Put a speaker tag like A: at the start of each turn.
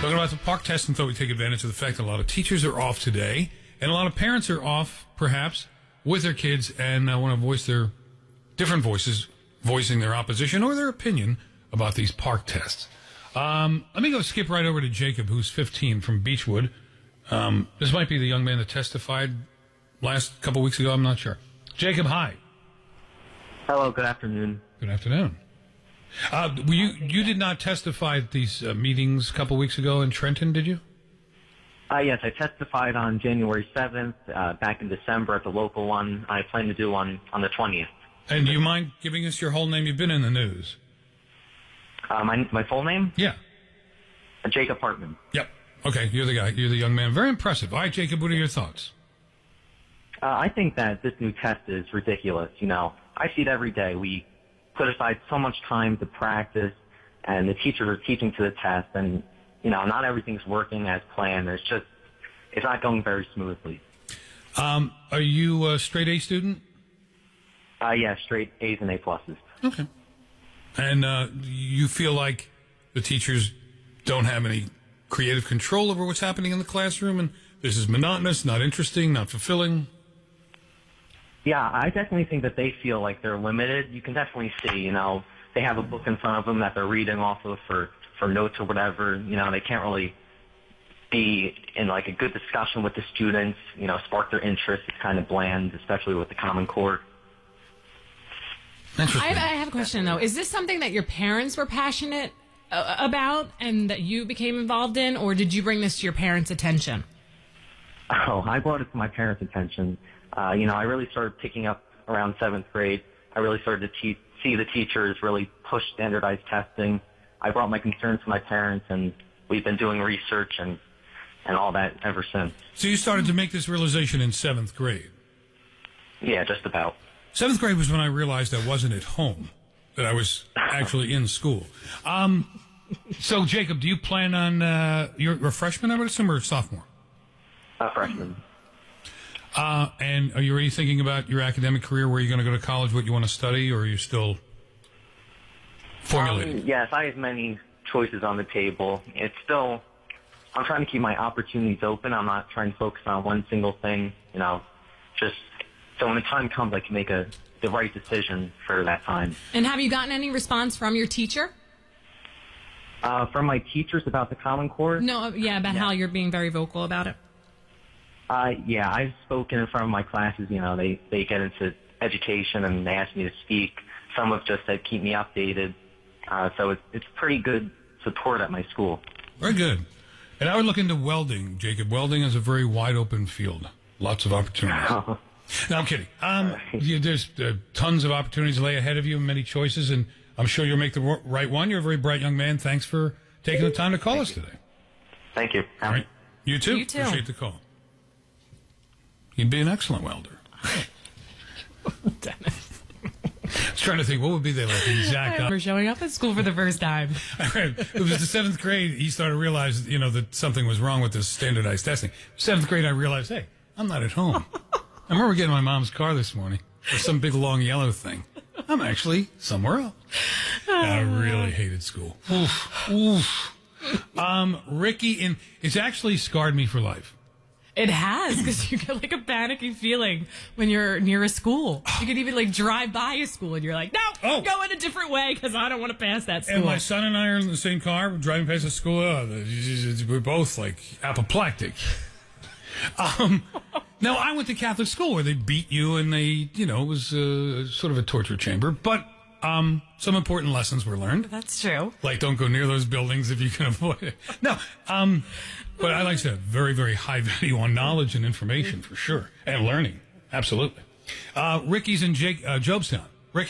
A: Talking about the PARCC test, and thought we'd take advantage of the fact that a lot of teachers are off today, and a lot of parents are off, perhaps, with their kids, and want to voice their different voices, voicing their opposition or their opinion about these PARCC tests. Let me go skip right over to Jacob, who's 15, from Beechwood. This might be the young man that testified last couple weeks ago. I'm not sure. Jacob, hi.
B: Hello, good afternoon.
A: Good afternoon. You did not testify at these meetings a couple weeks ago in Trenton, did you?
B: Yes, I testified on January 7th, back in December at the local one. I plan to do one on the 20th.
A: And do you mind giving us your whole name? You've been in the news.
B: My full name?
A: Yeah.
B: Jacob Hartman.
A: Yep. Okay, you're the guy. You're the young man. Very impressive. All right, Jacob, what are your thoughts?
B: I think that this new test is ridiculous. You know, I see it every day. We put aside so much time to practice, and the teachers are teaching to the test, and, you know, not everything's working as planned. It's not going very smoothly.
A: Are you a straight A student?
B: Yeah, straight A's and A pluses.
A: Okay. And you feel like the teachers don't have any creative control over what's happening in the classroom, and this is monotonous, not interesting, not fulfilling?
B: Yeah, I definitely think that they feel like they're limited. You can definitely see, you know, they have a book in front of them that they're reading off of for notes or whatever. You know, they can't really be in like a good discussion with the students, you know, spark their interest. It's kind of bland, especially with the Common Core.
C: I have a question, though. Is this something that your parents were passionate about and that you became involved in, or did you bring this to your parents' attention?
B: Oh, I brought it to my parents' attention. You know, I really started picking up around 7th grade. I really started to see the teachers really push standardized testing. I brought my concerns to my parents, and we've been doing research and all that ever since.
A: So you started to make this realization in 7th grade?
B: Yeah, just about.
A: 7th grade was when I realized I wasn't at home, that I was actually in school. So, Jacob, do you plan on, you're a freshman, I would assume, or a sophomore?
B: Freshman.
A: And are you already thinking about your academic career, where you're going to go to college, what you want to study, or are you still formulating?
B: Yes, I have many choices on the table. I'm trying to keep my opportunities open. I'm not trying to focus on one single thing, you know, just so when the time comes, I can make the right decision for that time.
C: And have you gotten any response from your teacher?
B: From my teachers about the Common Core?
C: No, about how you're being very vocal about it.
B: Yeah, I've spoken in front of my classes. You know, they get into education and they ask me to speak. Some have just said keep me updated. So it's pretty good support at my school.
A: Very good. And I would look into welding, Jacob. Welding is a very wide open field. Lots of opportunities. No, I'm kidding. There's tons of opportunities lay ahead of you, many choices, and I'm sure you'll make the right one. You're a very bright young man. Thanks for taking the time to call us today.
B: Thank you.
A: All right. You too.
C: You too.
A: Appreciate the call. You'd be an excellent welder.
C: Dennis.
A: I was trying to think, what would be the exact...
C: We're showing up at school for the first time.
A: It was the 7th grade. He started to realize, you know, that something was wrong with this standardized testing. 7th grade, I realized, hey, I'm not at home. I remember getting my mom's car this morning. There's some big, long, yellow thing. I'm actually somewhere else. I really hated school. Oof. Ricky, it's actually scarred me for life.
C: It has, because you get like a panicky feeling when you're near a school. You could even like drive by a school and you're like, no, go in a different way because I don't want to pass that school.
A: And my son and I are in the same car, driving past the school. We're both like apoplectic. No, I went to Catholic school where they beat you and they, you know, it was sort of a torture chamber. But some important lessons were learned.
C: That's true.
A: Like, don't go near those buildings if you can avoid it. No, but I like to have very, very high value on knowledge and information for sure. And learning. Absolutely. Ricky's in Jobstown.